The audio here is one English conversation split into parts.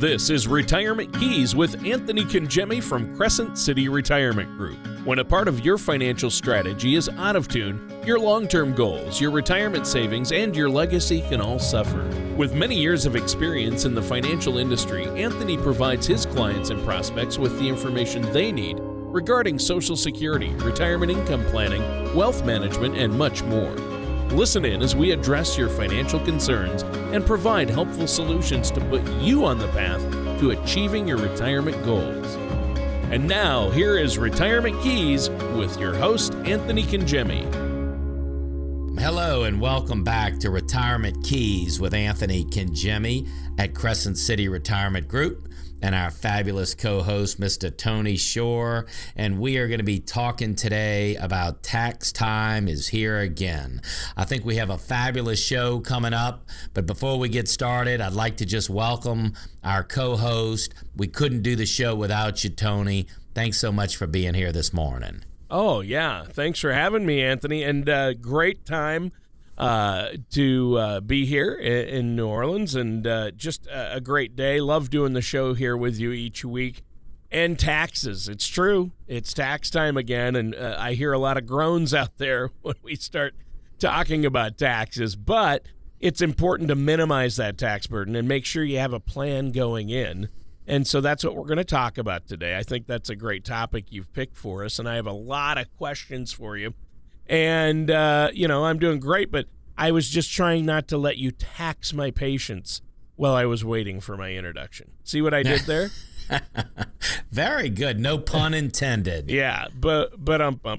This is Retirement Keys with Anthony Congemi from Crescent City Retirement Group. When a part of your financial strategy is out of tune, your long-term goals, your retirement savings, and your legacy can all suffer. With many years of experience in the financial industry, Anthony provides his clients and prospects with the information they need regarding Social Security, retirement income planning, wealth management, and much more. Listen in as we address your financial concerns and provide helpful solutions to put you on the path to achieving your retirement goals. And now, here is Retirement Keys with your host, Anthony Congemi. Hello and welcome back to Retirement Keys with Anthony Congemi at Crescent City Retirement Group and our fabulous co-host, Mr. Tony Shore. And we are going to be talking today about tax time is here again. I think we have a fabulous show coming up. But before we get started, I'd like to just welcome our co-host. We couldn't do the show without you, Tony. Thanks so much for being here this morning. Oh, yeah. Thanks for having me, Anthony. And great time to be here in New Orleans, and just a great day. Love doing the show here with you each week. And taxes. It's true. It's tax time again, and I hear a lot of groans out there when we start talking about taxes. But it's important to minimize that tax burden and make sure you have a plan going in. And so that's what we're going to talk about today. I think that's a great topic you've picked for us, and I have a lot of questions for you. And, I'm doing great, but I was just trying not to let you tax my patience while I was waiting for my introduction. See what I did there? Very good. No pun intended. Yeah, but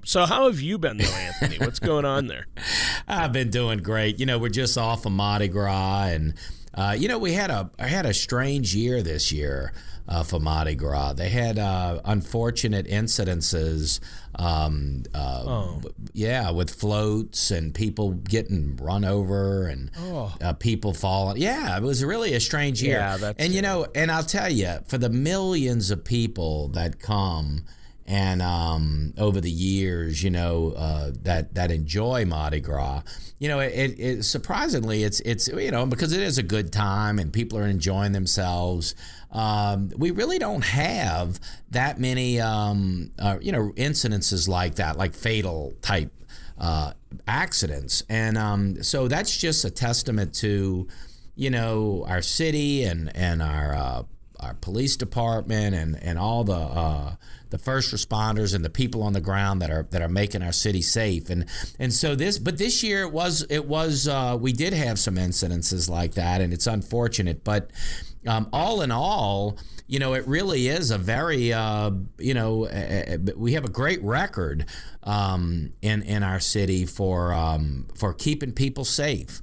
So how have you been, though, Anthony? What's going on there? I've been doing great. We're just off of Mardi Gras, and I had a strange year this year for Mardi Gras. They had unfortunate incidences, with floats and people getting run over and people falling. Yeah, it was really a strange year. Yeah, and I'll tell you, for the millions of people that come and over the years, that enjoy Mardi Gras, it surprisingly, it's because it is a good time and people are enjoying themselves. We really don't have that many, incidences like that, like fatal type accidents. And so that's just a testament to, our city and our police department and all the first responders and the people on the ground that are making our city safe. And so this year it was we did have some incidences like that, and it's unfortunate, but all in all, it really is a very, we have a great record in our city for keeping people safe.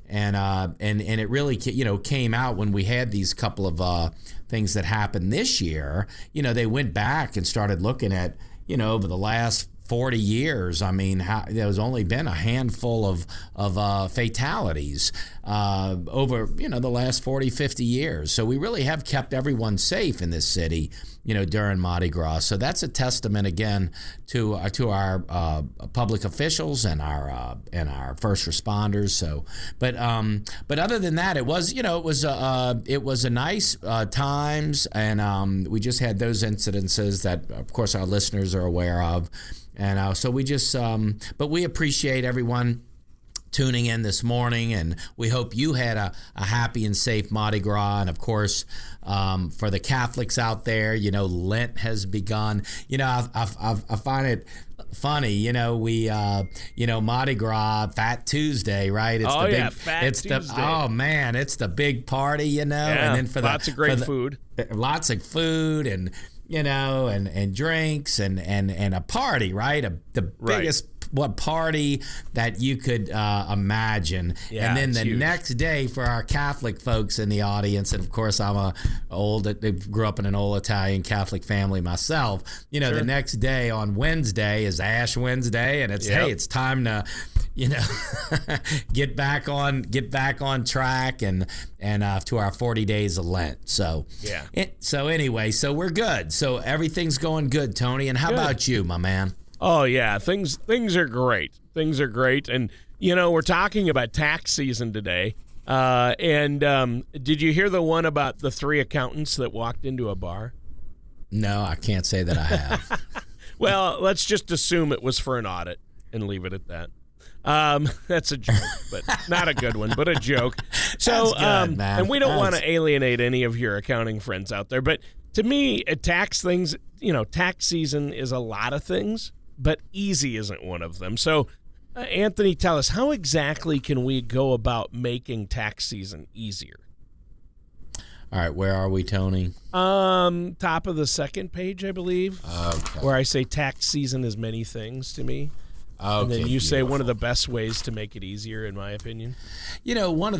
And it really, came out when we had these couple of things that happened this year. They went back and started looking at, over the last 40 years, there's only been a handful of fatalities over, the last 40, 50 years. So we really have kept everyone safe in this city, during Mardi Gras. So that's a testament again to our public officials and our first responders. So, but other than that, it was a nice times, and we just had those incidences that, of course, our listeners are aware of. And so we just, but we appreciate everyone tuning in this morning, and we hope you had a happy and safe Mardi Gras. And of course, for the Catholics out there, Lent has begun. I find it funny, we Mardi Gras, Fat Tuesday, right? It's Fat Tuesday. It's the big party, Yeah, and then for lots of great food. Lots of food and drinks and a party, right? The biggest party that you could imagine. Yeah, and then the huge. next day for our Catholic folks in the audience, and of course I grew up in an old Italian Catholic family myself. Sure. The next day on Wednesday is Ash Wednesday, and it's it's time to get back on track and to our 40 days of Lent. So anyway, so we're good. So everything's going good, Tony. And how about you, my man? Oh yeah, things are great. Things are great, and we're talking about tax season today. Did you hear the one about the 3 accountants that walked into a bar? No, I can't say that I have. Well, let's just assume it was for an audit and leave it at that. That's a joke, but not a good one, but a joke. So, That's good, man. and we don't want to alienate any of your accounting friends out there, but to me, tax things, tax season is a lot of things, but easy isn't one of them. So, Anthony, tell us, how exactly can we go about making tax season easier? All right, where are we, Tony? Top of the second page, I believe, Okay. where I say tax season is many things to me. Okay, And then you say one of the beautiful. best ways to make it easier, in my opinion. One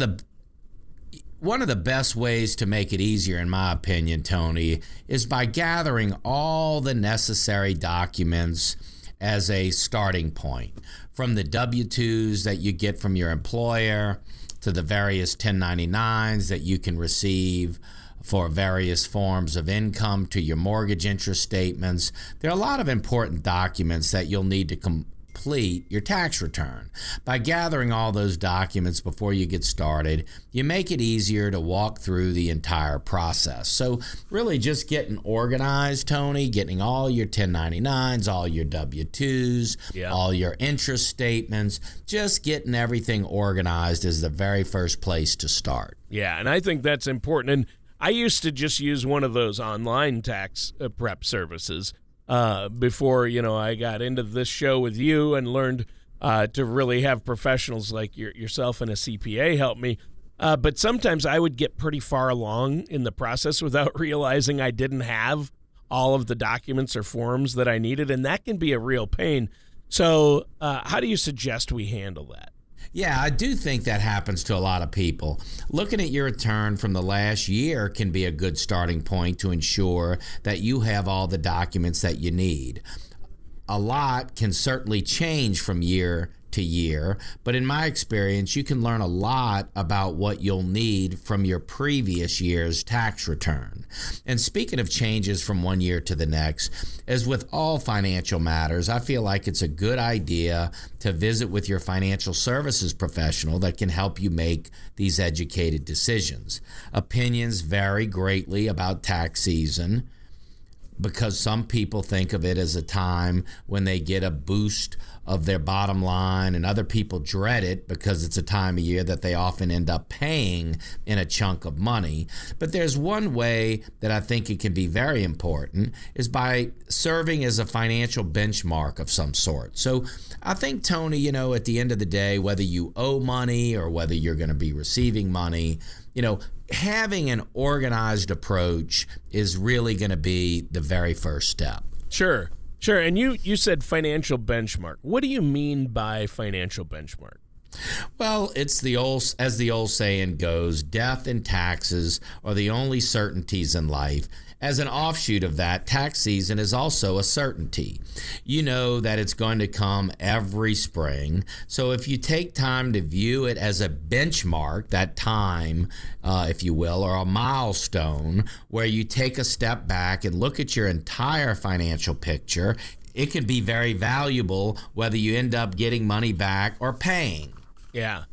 of the best ways to make it easier, in my opinion, Tony, is by gathering all the necessary documents as a starting point, from the W-2s that you get from your employer to the various 1099s that you can receive for various forms of income, to your mortgage interest statements. There are a lot of important documents that you'll need to complete your tax return. By gathering all those documents before you get started, you make it easier to walk through the entire process. So really just getting organized, Tony, getting all your 1099s, all your W-2s, Yeah. all your interest statements, just getting everything organized is the very first place to start. Yeah, and I think that's important. And I used to just use one of those online tax prep services before, I got into this show with you and learned to really have professionals like yourself and a CPA help me. But sometimes I would get pretty far along in the process without realizing I didn't have all of the documents or forms that I needed, and that can be a real pain. So how do you suggest we handle that? Yeah, I do think that happens to a lot of people. Looking at your return from the last year can be a good starting point to ensure that you have all the documents that you need. A lot can certainly change from year to year, but in my experience, you can learn a lot about what you'll need from your previous year's tax return. And speaking of changes from one year to the next, as with all financial matters, I feel like it's a good idea to visit with your financial services professional that can help you make these educated decisions. Opinions vary greatly about tax season, because some people think of it as a time when they get a boost of their bottom line, and other people dread it because it's a time of year that they often end up paying in a chunk of money. But there's one way that I think it can be very important, is by serving as a financial benchmark of some sort. So I think, Tony, at the end of the day, whether you owe money or whether you're going to be receiving money, having an organized approach is really going to be the very first step. Sure. And you said financial benchmark. What do you mean by financial benchmark? Well, it's as the old saying goes, death and taxes are the only certainties in life. As an offshoot of that, tax season is also a certainty. You know that it's going to come every spring. So if you take time to view it as a benchmark, that time, if you will, or a milestone, where you take a step back and look at your entire financial picture, it can be very valuable whether you end up getting money back or paying. Yeah,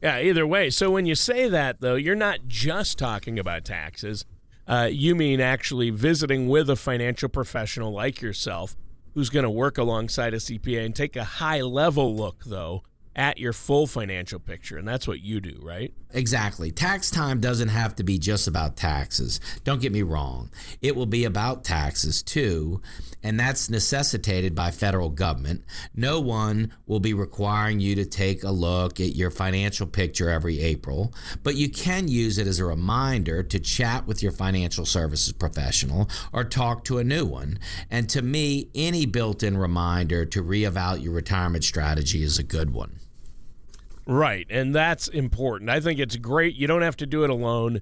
either way. So when you say that, though, you're not just talking about taxes. You mean actually visiting with a financial professional like yourself who's going to work alongside a CPA and take a high-level look, though, at your full financial picture, and that's what you do, right? Exactly. Tax time doesn't have to be just about taxes. Don't get me wrong. It will be about taxes too, and that's necessitated by federal government. No one will be requiring you to take a look at your financial picture every April, but you can use it as a reminder to chat with your financial services professional or talk to a new one. And to me, any built-in reminder to reevaluate your retirement strategy is a good one. Right, and that's important. I think it's great. You don't have to do it alone.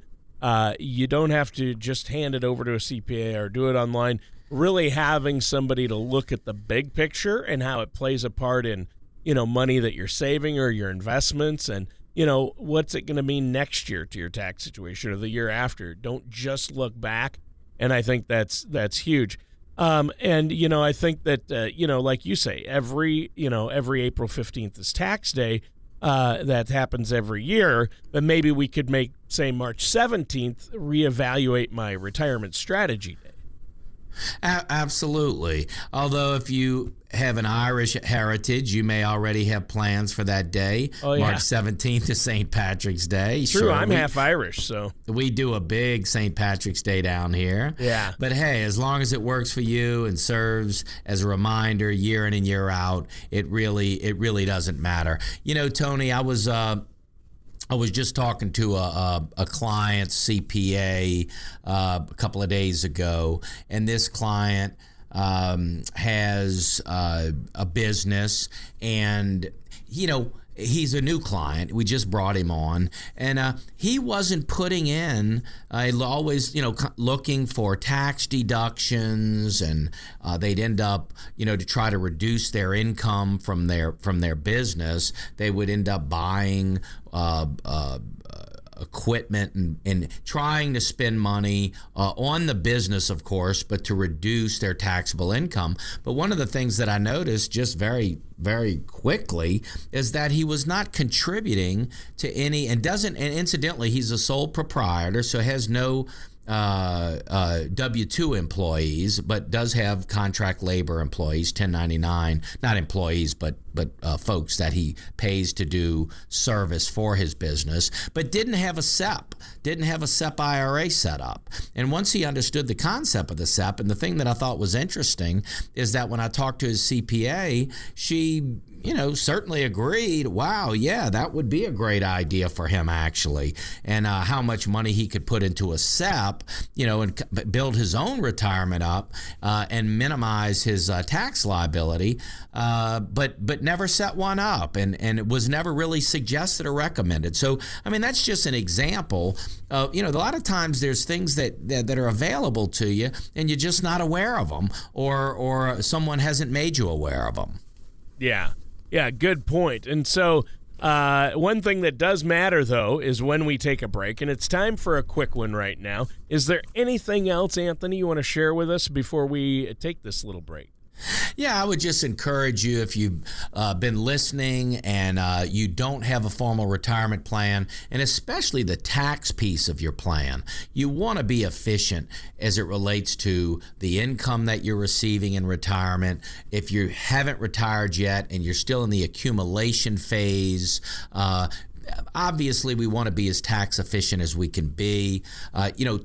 You don't have to just hand it over to a CPA or do it online. Really having somebody to look at the big picture and how it plays a part in, money that you're saving or your investments, and, what's it going to mean next year to your tax situation or the year after. Don't just look back, and I think that's huge. And, I think that, like you say, every April 15th is tax day. that happens every year, but maybe we could make, say, March 17th, reevaluate my retirement strategy day. Absolutely. Although if you have an Irish heritage, you may already have plans for that day. Oh, yeah. March 17th is St. Patrick's Day. True, I'm half Irish, so. We do a big St. Patrick's Day down here. Yeah. But hey, as long as it works for you and serves as a reminder year in and year out, it really doesn't matter. You know, Tony, I was just talking to a client's CPA a couple of days ago, and this client has a business, and he's a new client. We just brought him on, and he wasn't putting in. Always, looking for tax deductions, and they'd end up, to try to reduce their income from their business. They would end up buying equipment and trying to spend money on the business, of course, but to reduce their taxable income. But one of the things that I noticed just very, very quickly is that he was not contributing to any, and incidentally, he's a sole proprietor, so has no W-2 employees, but does have contract labor employees, 1099, not employees, but folks that he pays to do service for his business, but didn't have a SEP IRA set up. And once he understood the concept of the SEP, and the thing that I thought was interesting is that when I talked to his CPA, she certainly agreed, wow, yeah, that would be a great idea for him, actually, and how much money he could put into a SEP, and build his own retirement up and minimize his tax liability, but never set one up, and it was never really suggested or recommended. So, I mean, that's just an example of, a lot of times there's things that are available to you, and you're just not aware of them, or someone hasn't made you aware of them. Yeah, good point. And so one thing that does matter, though, is when we take a break, and it's time for a quick one right now. Is there anything else, Anthony, you want to share with us before we take this little break? Yeah, I would just encourage you, if you've been listening and you don't have a formal retirement plan, and especially the tax piece of your plan, you want to be efficient as it relates to the income that you're receiving in retirement. If you haven't retired yet and you're still in the accumulation phase, obviously, we want to be as tax efficient as we can be.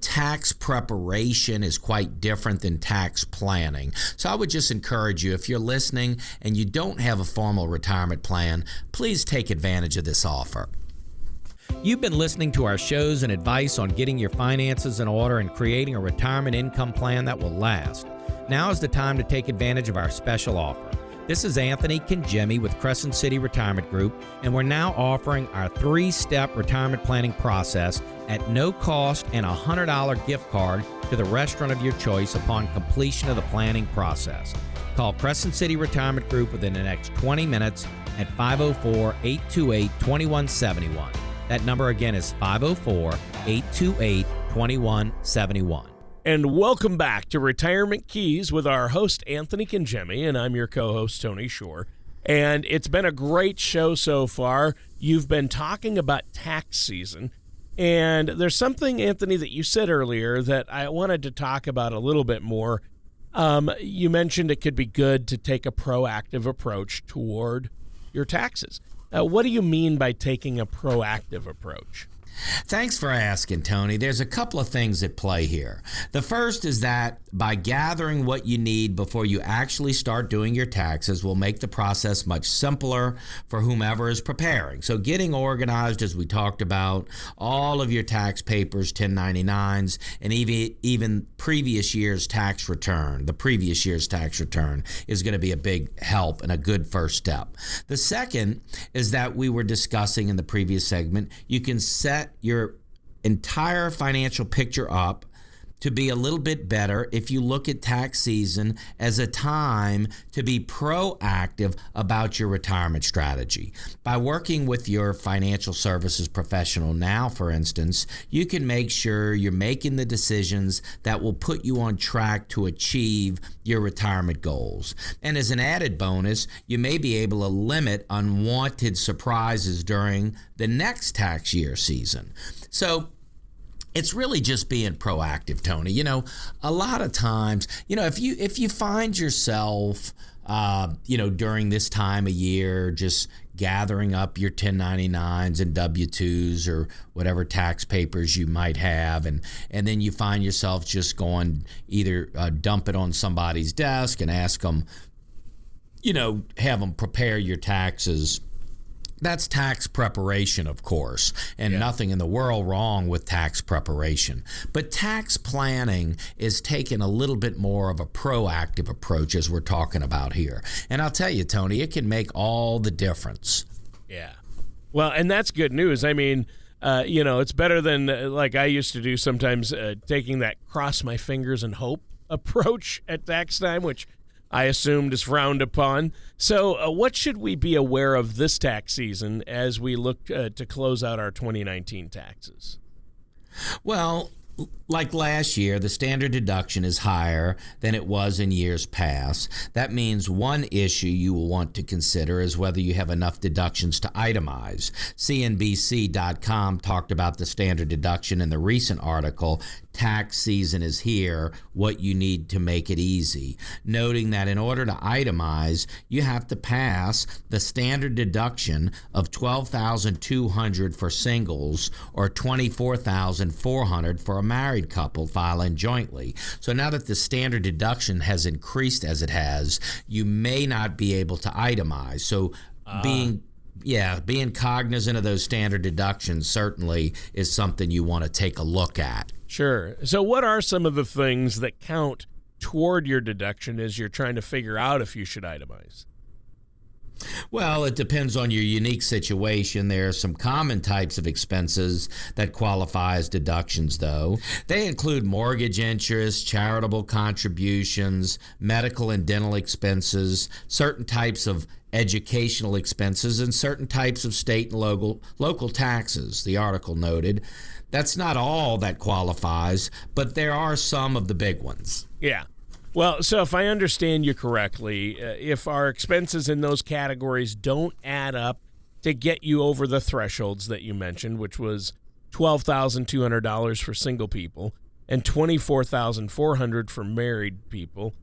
Tax preparation is quite different than tax planning. So I would just encourage you, if you're listening and you don't have a formal retirement plan, please take advantage of this offer. You've been listening to our shows and advice on getting your finances in order and creating a retirement income plan that will last. Now is the time to take advantage of our special offer. This is Anthony Kangemi with Crescent City Retirement Group, and we're now offering our 3-step retirement planning process at no cost and a $100 gift card to the restaurant of your choice upon completion of the planning process. Call Crescent City Retirement Group within the next 20 minutes at 504-828-2171. That number again is 504-828-2171. And welcome back to Retirement Keys with our host, Anthony Kangemi, and I'm your co-host, Tony Shore. And it's been a great show so far. You've been talking about tax season, and there's something, Anthony, that you said earlier that I wanted to talk about a little bit more. You mentioned it could be good to take a proactive approach toward your taxes. What do you mean by taking a proactive approach? Thanks for asking, Tony. There's a couple of things at play here. The first is that by gathering what you need before you actually start doing your taxes will make the process much simpler for whomever is preparing. So getting organized, as we talked about, all of your tax papers, 1099s, and even previous year's tax return, the previous year's tax return is going to be a big help and a good first step. The second is that we were discussing in the previous segment, you can set your entire financial picture up to be a little bit better if you look at tax season as a time to be proactive about your retirement strategy. By working with your financial services professional now, for instance, you can make sure you're making the decisions that will put you on track to achieve your retirement goals. And as an added bonus, you may be able to limit unwanted surprises during the next tax year season. So it's really just being proactive, Tony. You know, a lot of times, you know, if you find yourself, during this time of year, just gathering up your 1099s and W-2s or whatever tax papers you might have, and then you find yourself just going either dump it on somebody's desk and ask them, have them prepare your taxes. That's tax preparation, of course, and nothing in the world wrong with tax preparation. But tax planning is taking a little bit more of a proactive approach, as we're talking about here. And I'll tell you, Tony, it can make all the difference. Yeah. Well, and that's good news. I mean, it's better than like I used to do sometimes, taking that cross my fingers and hope approach at tax time, which I assumed is frowned upon. So what should we be aware of this tax season as we look to close out our 2019 taxes? Well, like last year, the standard deduction is higher than it was in years past. That means one issue you will want to consider is whether you have enough deductions to itemize. CNBC.com talked about the standard deduction in the recent article, Tax Season is Here, What You Need to Make It Easy, noting that in order to itemize, you have to pass the standard deduction of $12,200 for singles or $24,400 for a married couple filing jointly. So now that the standard deduction has increased as it has, you may not be able to itemize. So being cognizant of those standard deductions certainly is something you want to take a look at. Sure. So what are some of the things that count toward your deduction as you're trying to figure out if you should itemize? Well, it depends on your unique situation. There are some common types of expenses that qualify as deductions, though. They include mortgage interest, charitable contributions, medical and dental expenses, certain types of educational expenses, and certain types of state and local taxes, the article noted. That's not all that qualifies, but there are some of the big ones. Yeah. Well, so if I understand you correctly, if our expenses in those categories don't add up to get you over the thresholds that you mentioned, which was $12,200 for single people and $24,400 for married people,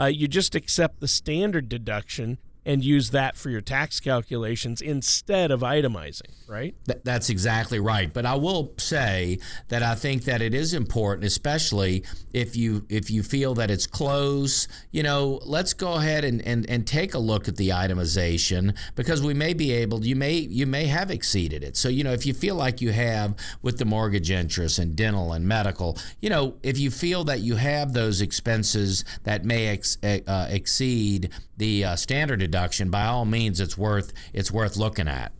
you just accept the standard deduction and use that for your tax calculations instead of itemizing, right? That's exactly right. But I will say that I think that it is important, especially if you feel that it's close, let's go ahead and take a look at the itemization, because we may be able, you may have exceeded it. So, if you feel like you have with the mortgage interest and dental and medical, if you feel that you have those expenses that may exceed the standard deduction, by all means, it's worth looking at.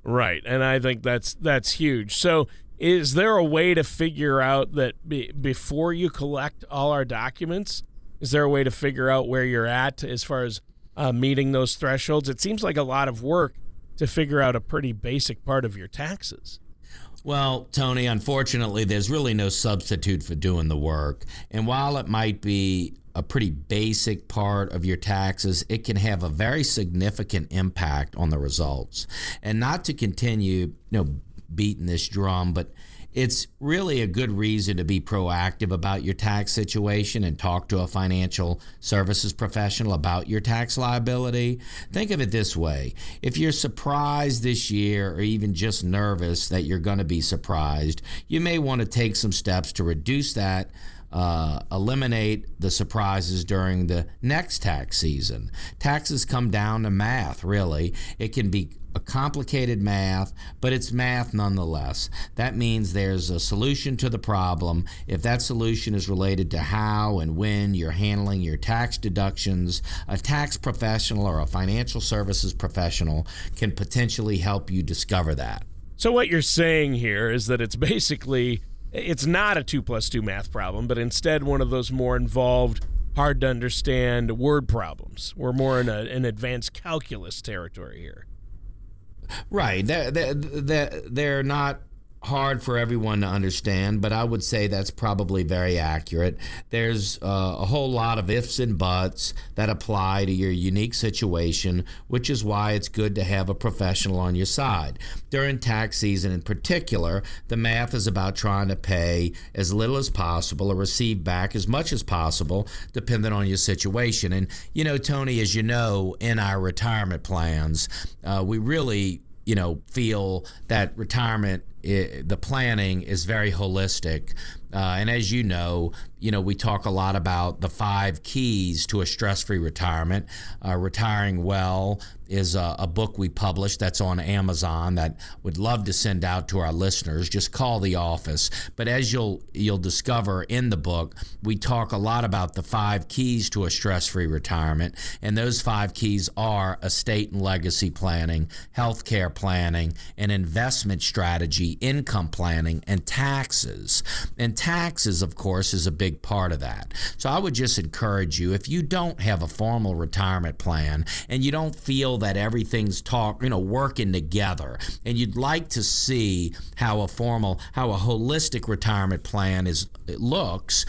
Right, and I think that's huge. So, is there a way to figure out that before you collect all our documents, is there a way to figure out where you're at as far as meeting those thresholds? It seems like a lot of work to figure out a pretty basic part of your taxes. Well, Tony, unfortunately, there's really no substitute for doing the work. And while it might be a pretty basic part of your taxes, it can have a very significant impact on the results. And not to continue, beating this drum, but it's really a good reason to be proactive about your tax situation and talk to a financial services professional about your tax liability. Think of it this way. If you're surprised this year or even just nervous that you're going to be surprised, you may want to take some steps to reduce that, eliminate the surprises during the next tax season. Taxes come down to math, really. It can be a complicated math, but it's math nonetheless. That means there's a solution to the problem. If that solution is related to how and when you're handling your tax deductions, a tax professional or a financial services professional can potentially help you discover that. So what you're saying here is that it's basically it's not a 2 plus 2 math problem, but instead one of those more involved, hard to understand word problems. We're more in an advanced calculus territory here. Right. They're not hard for everyone to understand, but I would say that's probably very accurate. There's a whole lot of ifs and buts that apply to your unique situation, which is why it's good to have a professional on your side. During tax season in particular, the math is about trying to pay as little as possible or receive back as much as possible, depending on your situation. And, Tony, as you know, in our retirement plans, we really feel that retirement, the planning is very holistic. And as you know, we talk a lot about the 5 keys to a stress-free retirement. Retiring Well is a book we published that's on Amazon that would love to send out to our listeners. Just call the office. But as you'll discover in the book, we talk a lot about the 5 keys to a stress-free retirement. And those 5 keys are estate and legacy planning, healthcare planning, an investment strategy, income planning, and taxes. And taxes, of course, is a big part of that. So I would just encourage you, if you don't have a formal retirement plan and you don't feel that everything's working together, and you'd like to see how a holistic retirement plan looks,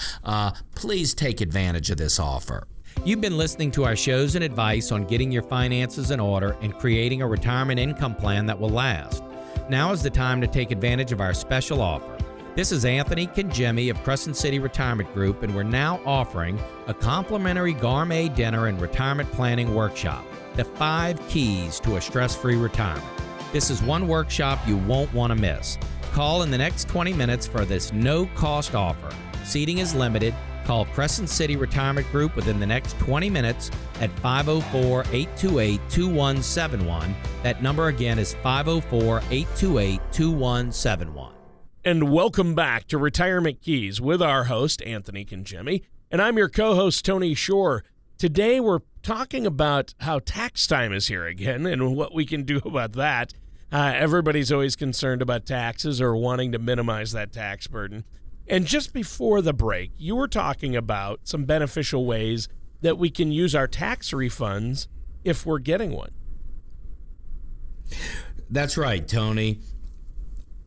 please take advantage of this offer. You've been listening to our shows and advice on getting your finances in order and creating a retirement income plan that will last. Now is the time to take advantage of our special offer. This is Anthony Kangemi of Crescent City Retirement Group, and we're now offering a complimentary gourmet dinner and retirement planning workshop, the 5 keys to a stress-free retirement. This is one workshop you won't want to miss. Call in the next 20 minutes for this no-cost offer. Seating is limited. Call Crescent City Retirement Group within the next 20 minutes at 504-828-2171. That number again is 504-828-2171. And welcome back to Retirement Keys with our host, Anthony Kangemi. And I'm your co-host, Tony Shore. Today we're talking about how tax time is here again and what we can do about that. Everybody's always concerned about taxes or wanting to minimize that tax burden. And just before the break, you were talking about some beneficial ways that we can use our tax refunds if we're getting one. That's right, Tony.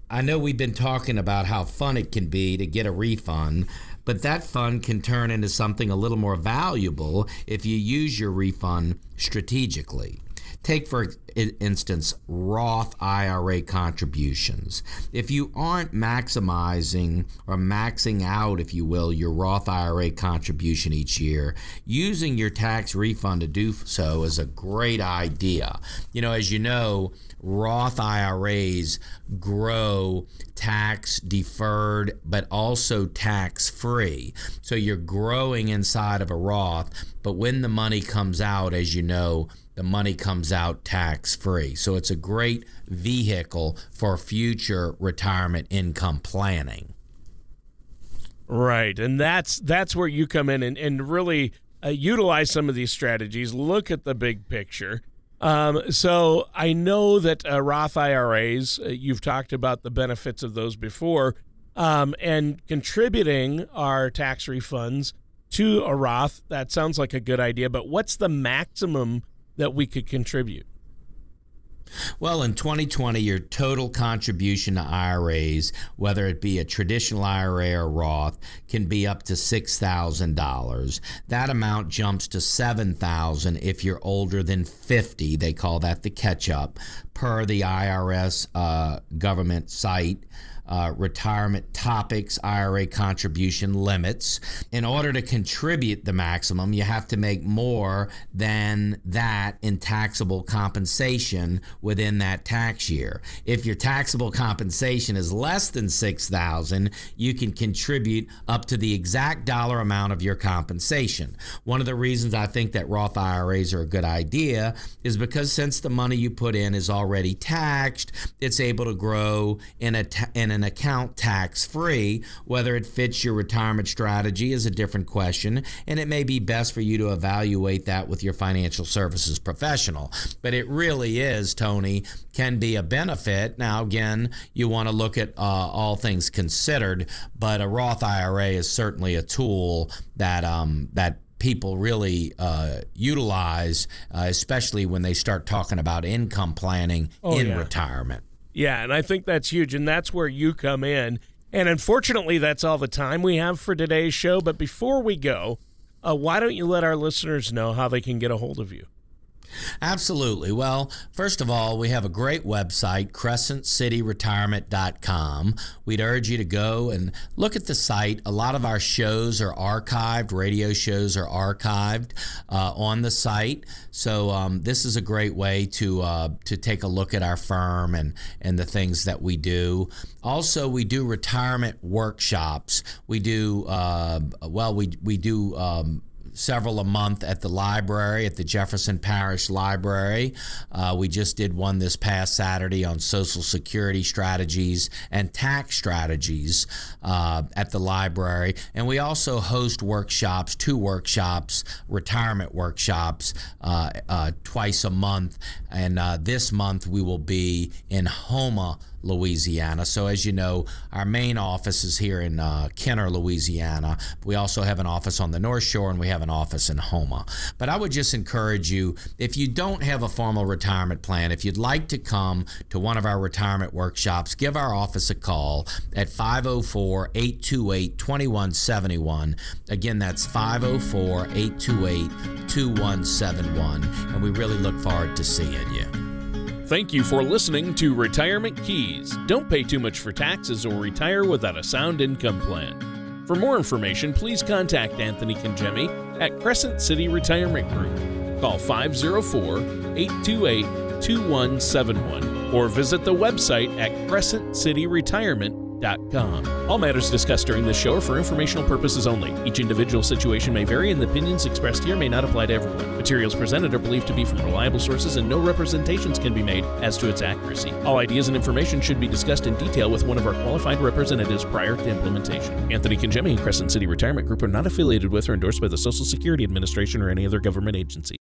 I know we've been talking about how fun it can be to get a refund, but that fund can turn into something a little more valuable if you use your refund strategically. Take, for instance, Roth IRA contributions. If you aren't maximizing or maxing out, if you will, your Roth IRA contribution each year, using your tax refund to do so is a great idea. As you know, Roth IRAs grow tax deferred but also tax free. So you're growing inside of a Roth, but when the money comes out, as you know, the money comes out tax-free. So it's a great vehicle for future retirement income planning. Right, and that's where you come in and really utilize some of these strategies. Look at the big picture. So I know that Roth IRAs, you've talked about the benefits of those before, and contributing our tax refunds to a Roth, that sounds like a good idea, but what's the maximum that we could contribute? Well, in 2020, your total contribution to IRAs, whether it be a traditional IRA or Roth, can be up to $6,000. That amount jumps to $7,000 if you're older than 50. They call that the catch-up, per the IRS government site. Retirement Topics IRA contribution limits. In order to contribute the maximum, you have to make more than that in taxable compensation within that tax year. If your taxable compensation is less than $6,000, you can contribute up to the exact dollar amount of your compensation. One of the reasons I think that Roth IRAs are a good idea is because since the money you put in is already taxed, it's able to grow in an an account tax-free. Whether it fits your retirement strategy is a different question, and it may be best for you to evaluate that with your financial services professional. But it really is, Tony, can be a benefit. Now, again, you want to look at all things considered, but a Roth IRA is certainly a tool that people really utilize, especially when they start talking about income planning retirement. Yeah, and I think that's huge, and that's where you come in. And unfortunately, that's all the time we have for today's show. But before we go, why don't you let our listeners know how they can get a hold of you? Absolutely. Well, first of all, we have a great website, crescentcityretirement.com. We'd urge you to go and look at the site. A lot of our shows are archived. Radio shows are archived on the site. So this is a great way to take a look at our firm and the things that we do. Also, we do retirement workshops. We do, we do several a month at the library, at the Jefferson Parish Library. We just did one this past Saturday on Social Security strategies and tax strategies at the library. And we also host workshops, 2 workshops, retirement workshops, twice a month. And this month we will be in Houma, Louisiana. So as you know, our main office is here in Kenner, Louisiana. We also have an office on the North Shore, and we have an office in Houma. But I would just encourage you, if you don't have a formal retirement plan, if you'd like to come to one of our retirement workshops, give our office a call at 504-828-2171. Again, that's 504-828-2171. And we really look forward to seeing you. Thank you for listening to Retirement Keys. Don't pay too much for taxes or retire without a sound income plan. For more information, please contact Anthony Congemi at Crescent City Retirement Group. Call 504-828-2171 or visit the website at crescentcityretirement.com. All matters discussed during this show are for informational purposes only. Each individual situation may vary, and the opinions expressed here may not apply to everyone. Materials presented are believed to be from reliable sources, and no representations can be made as to its accuracy. All ideas and information should be discussed in detail with one of our qualified representatives prior to implementation. Anthony Congemi and Crescent City Retirement Group are not affiliated with or endorsed by the Social Security Administration or any other government agency.